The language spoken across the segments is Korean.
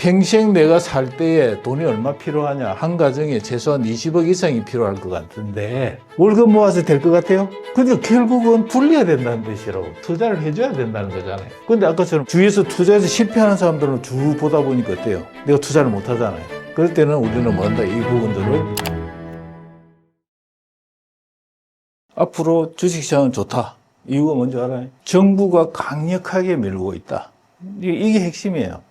평생 내가 살 때에 돈이 얼마 필요하냐? 한 가정에 최소한 20억 이상이 필요할 것 같은데 월급 모아서 될 것 같아요? 근데 결국은 불려야 된다는 뜻이라고. 투자를 해줘야 된다는 거잖아요. 근데 아까처럼 주위에서 투자해서 실패하는 사람들은 쭉 보다 보니까 어때요? 내가 투자를 못 하잖아요. 그럴 때는 우리는 뭐 한다? 이 부분들을 앞으로 주식시장은 좋다. 이유가 뭔지 알아요? 정부가 강력하게 밀고 있다. 이게 핵심이에요.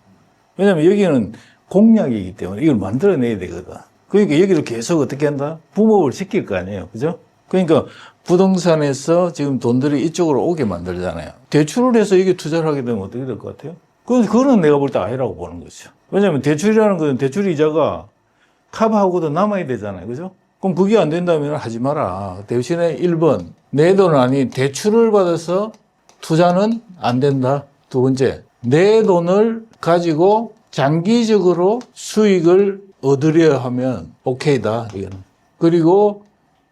왜냐면 여기는 공약이기 때문에 이걸 만들어내야 되거든. 그러니까 여기를 계속 어떻게 한다? 붐업을 시킬 거 아니에요. 그죠? 그러니까 부동산에서 지금 돈들이 이쪽으로 오게 만들잖아요. 대출을 해서 여기 투자를 하게 되면 어떻게 될 것 같아요? 그거는 내가 볼 때 아니라고 보는 거죠. 왜냐면 대출이라는 것은 대출 이자가 커버하고도 남아야 되잖아요. 그죠? 그럼 그게 안 된다면 하지 마라. 대신에 1번, 내 돈 아닌 대출을 받아서 투자는 안 된다. 두 번째, 내 돈을 가지고 장기적으로 수익을 얻으려 하면 오케이다. 이거는. 그리고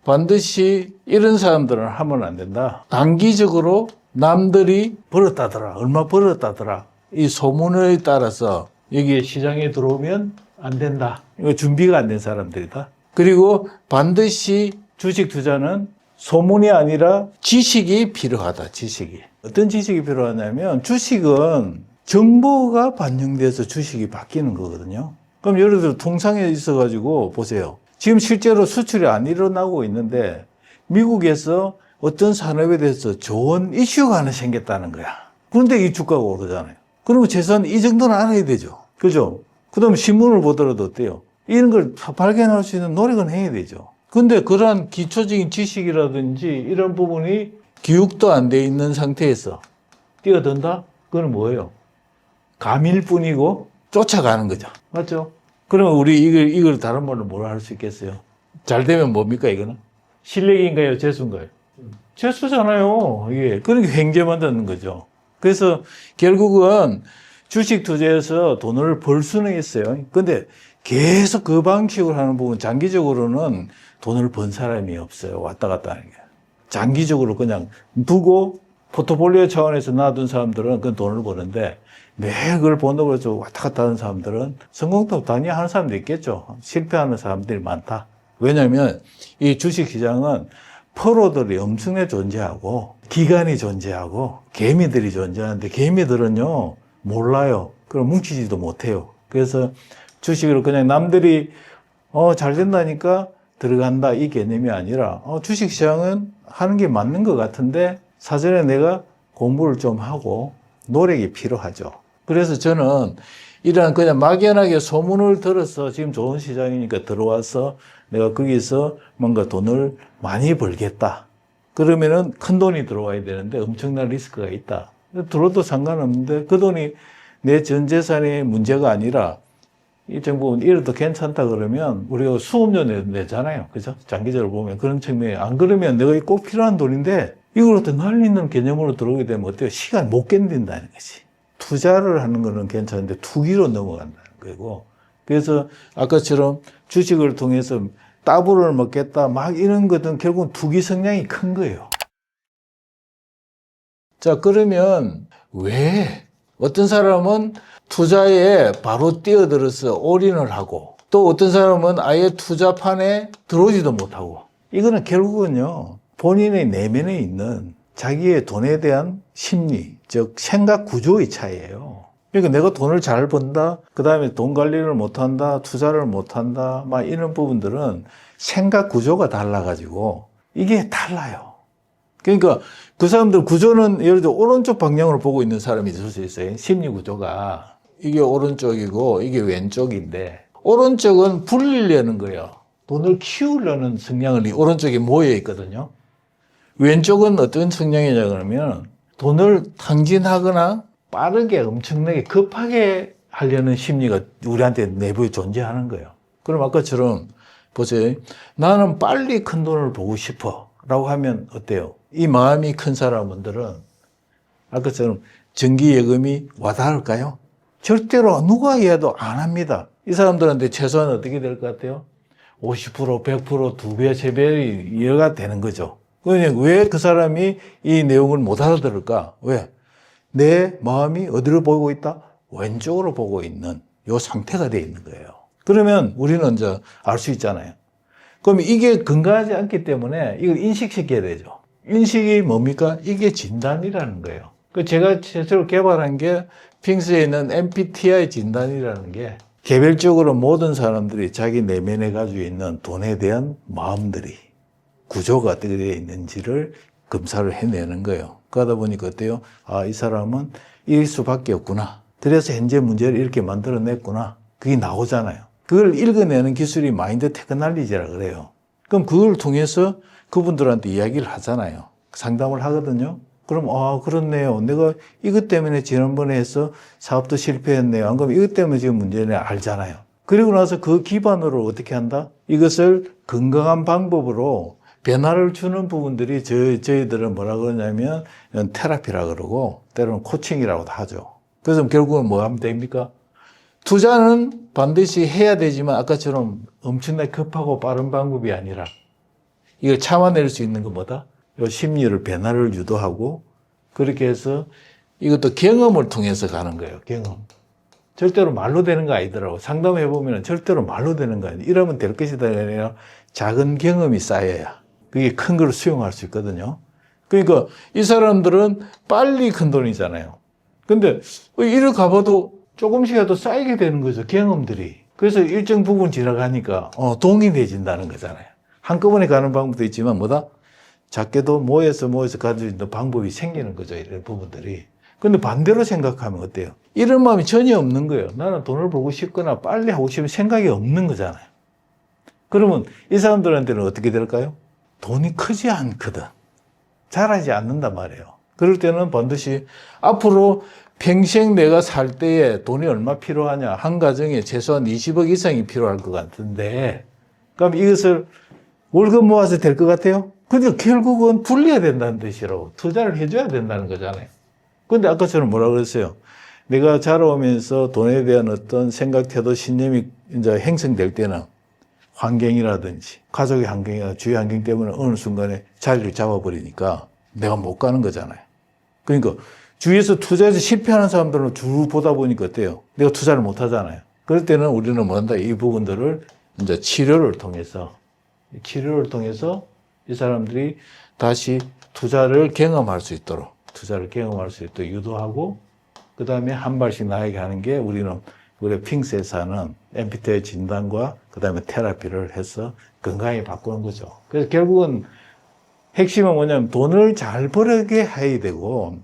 반드시 이런 사람들은 하면 안 된다. 단기적으로 남들이 벌었다더라. 얼마 벌었다더라. 이 소문에 따라서 여기에 시장에 들어오면 안 된다. 이거 준비가 안 된 사람들이다. 그리고 반드시 주식 투자는 소문이 아니라 지식이 필요하다. 지식이. 어떤 지식이 필요하냐면 주식은 정보가 반영돼서 주식이 바뀌는 거거든요. 그럼 예를 들어 통상에 있어가지고 보세요. 지금 실제로 수출이 안 일어나고 있는데 미국에서 어떤 산업에 대해서 좋은 이슈가 하나 생겼다는 거야. 그런데 이 주가가 오르잖아요. 그러면 최소한 이 정도는 알아야 되죠. 그죠? 그 다음에 신문을 보더라도 어때요? 이런 걸 발견할 수 있는 노력은 해야 되죠. 근데 그러한 기초적인 지식이라든지 이런 부분이 교육도 안 돼 있는 상태에서 뛰어든다? 그건 뭐예요? 감일 뿐이고 쫓아가는 거죠. 맞죠? 그러면 우리 이걸 다른 말로 뭐라 할 수 있겠어요? 잘 되면 뭡니까, 이거는? 실력인가요? 재수인가요? 재수잖아요. 이게. 그러니까 횡재만 듣는 거죠. 그래서 결국은 주식 투자에서 돈을 벌 수는 있어요. 근데 계속 그 방식으로 하는 부분, 장기적으로는 돈을 번 사람이 없어요. 왔다 갔다 하는 게. 장기적으로 그냥 두고 포트폴리오 차원에서 놔둔 사람들은 그 돈을 버는데 매일 그걸 본다고 해서 왔다 갔다 하는 사람들은 성공도 당연히 하는 사람도 있겠죠. 실패하는 사람들이 많다. 왜냐하면 이 주식시장은 프로들이 엄청나게 존재하고 기관이 존재하고 개미들이 존재하는데 개미들은요 몰라요. 그럼 뭉치지도 못해요. 그래서 주식으로 그냥 남들이 잘 된다니까 들어간다 이 개념이 아니라 주식시장은 하는 게 맞는 것 같은데 사전에 내가 공부를 좀 하고 노력이 필요하죠. 그래서 저는 이러한 그냥 막연하게 소문을 들어서 지금 좋은 시장이니까 들어와서 내가 거기서 뭔가 돈을 많이 벌겠다. 그러면은 큰 돈이 들어와야 되는데 엄청난 리스크가 있다. 들어도 상관없는데 그 돈이 내 전 재산의 문제가 아니라 이 정부는 이래도 괜찮다 그러면 우리가 수업료 내잖아요. 그죠? 장기적으로 보면 그런 측면에 안 그러면 내가 꼭 필요한 돈인데 이걸 어떤 날리는 개념으로 들어오게 되면 어때요? 시간 못 견딘다는 거지. 투자를 하는 거는 괜찮은데 투기로 넘어간다는 거고. 그래서 아까처럼 주식을 통해서 따블을 먹겠다 막 이런 것은 결국은 투기 성향이 큰 거예요. 자, 그러면 왜 어떤 사람은 투자에 바로 뛰어들어서 올인을 하고 또 어떤 사람은 아예 투자판에 들어오지도 못하고 이거는 결국은요 본인의 내면에 있는 자기의 돈에 대한 심리, 즉 생각 구조의 차이예요. 그러니까 내가 돈을 잘 번다, 그 다음에 돈 관리를 못한다, 투자를 못한다, 막 이런 부분들은 생각 구조가 달라가지고 이게 달라요. 그러니까 그 사람들 구조는 예를 들어 오른쪽 방향으로 보고 있는 사람이 있을 수 있어요. 심리 구조가 이게 오른쪽이고 이게 왼쪽인데 오른쪽은 불리려는 거예요. 돈을 키우려는 성향이 오른쪽에 모여 있거든요. 왼쪽은 어떤 성향이냐 그러면 돈을 탕진하거나 빠르게 엄청나게 급하게 하려는 심리가 우리한테 내부에 존재하는 거예요. 그럼 아까처럼 보세요. 나는 빨리 큰 돈을 보고 싶어 라고 하면 어때요? 이 마음이 큰 사람들은 아까처럼 정기예금이 와닿을까요? 절대로 누가 해도 안 합니다. 이 사람들한테 최소한 어떻게 될 것 같아요? 50%, 100%, 2배, 3배 이해가 되는 거죠. 그러니 왜 그 사람이 이 내용을 못 알아들을까? 왜? 내 마음이 어디로 보고 있다? 왼쪽으로 보고 있는 요 상태가 돼 있는 거예요. 그러면 우리는 이제 알 수 있잖아요. 그럼 이게 건강하지 않기 때문에 이걸 인식시켜야 되죠. 인식이 뭡니까? 이게 진단이라는 거예요. 제가 최초로 개발한 게 핑스에 있는 MBTI 진단이라는 게 개별적으로 모든 사람들이 자기 내면에 가지고 있는 돈에 대한 마음들이 구조가 어떻게 되어 있는지를 검사를 해내는 거예요. 그러다 보니까 어때요? 아, 이 사람은 이럴 수밖에 없구나. 그래서 현재 문제를 이렇게 만들어냈구나. 그게 나오잖아요. 그걸 읽어내는 기술이 마인드 테크놀리지라 그래요. 그럼 그걸 통해서 그분들한테 이야기를 하잖아요. 상담을 하거든요. 그럼 그렇네요. 내가 이것 때문에 지난번에 해서 사업도 실패했네요. 안 그러면 이것 때문에 지금 문제네 알잖아요. 그리고 나서 그 기반으로 어떻게 한다? 이것을 건강한 방법으로 변화를 주는 부분들이 저희들은 뭐라 그러냐면 테라피라 그러고 때로는 코칭이라고도 하죠. 그래서 결국은 뭐 하면 됩니까? 투자는 반드시 해야 되지만 아까처럼 엄청나게 급하고 빠른 방법이 아니라 이걸 참아낼 수 있는 건 뭐다? 요 심리를 변화를 유도하고 그렇게 해서 이것도 경험을 통해서 가는 거예요. 경험. 절대로 말로 되는 거 아니더라고. 상담해 보면 절대로 말로 되는 거 아니에요. 이러면 될 것이다 아니라 작은 경험이 쌓여야 그게 큰 걸 수용할 수 있거든요. 그러니까 이 사람들은 빨리 큰 돈이잖아요. 근데 이를 가봐도 조금씩이라도 쌓이게 되는 거죠. 경험들이. 그래서 일정 부분 지나가니까 동일해진다는 거잖아요. 한꺼번에 가는 방법도 있지만 뭐다? 작게도 모여서 가지고 있는 방법이 생기는 거죠. 이런 부분들이. 근데 반대로 생각하면 어때요? 이런 마음이 전혀 없는 거예요. 나는 돈을 벌고 싶거나 빨리 하고 싶은 생각이 없는 거잖아요. 그러면 이 사람들한테는 어떻게 될까요? 돈이 크지 않거든. 잘하지 않는단 말이에요. 그럴 때는 반드시 앞으로 평생 내가 살 때에 돈이 얼마 필요하냐. 한 가정에 최소한 20억 이상이 필요할 것 같은데 그럼 이것을 월급 모아서 될 것 같아요? 근데 결국은 불려야 된다는 뜻이라고. 투자를 해줘야 된다는 거잖아요. 근데 아까처럼 뭐라 그랬어요? 내가 자라오면서 돈에 대한 어떤 생각, 태도, 신념이 이제 형성될 때는 환경이라든지 가족의 환경이나 주위 환경 때문에 어느 순간에 자리를 잡아버리니까 내가 못 가는 거잖아요. 그러니까 주위에서 투자해서 실패하는 사람들은 쭉 보다 보니까 어때요? 내가 투자를 못 하잖아요. 그럴 때는 우리는 뭐 한다? 이 부분들을 이제 치료를 통해서 이 사람들이 다시 투자를 경험할 수 있도록 유도하고 그 다음에 한 발씩 나에게 하는 게 우리 핑스에서 하는 MBTI 진단과 그 다음에 테라피를 해서 건강하게 바꾸는 거죠. 그래서 결국은 핵심은 뭐냐면 돈을 잘 벌게 해야 되고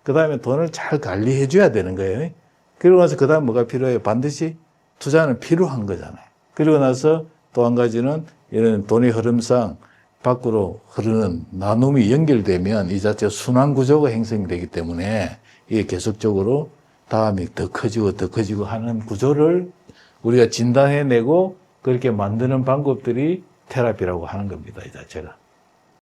그 다음에 돈을 잘 관리해 줘야 되는 거예요. 그리고 나서 그 다음 뭐가 필요해요? 반드시 투자는 필요한 거잖아요. 그리고 나서 또 한 가지는 이런 돈의 흐름상 밖으로 흐르는 나눔이 연결되면 이 자체 순환 구조가 형성되기 때문에 이게 계속적으로 다음이 더 커지고 하는 구조를 우리가 진단해내고 그렇게 만드는 방법들이 테라피라고 하는 겁니다. 이 자체가.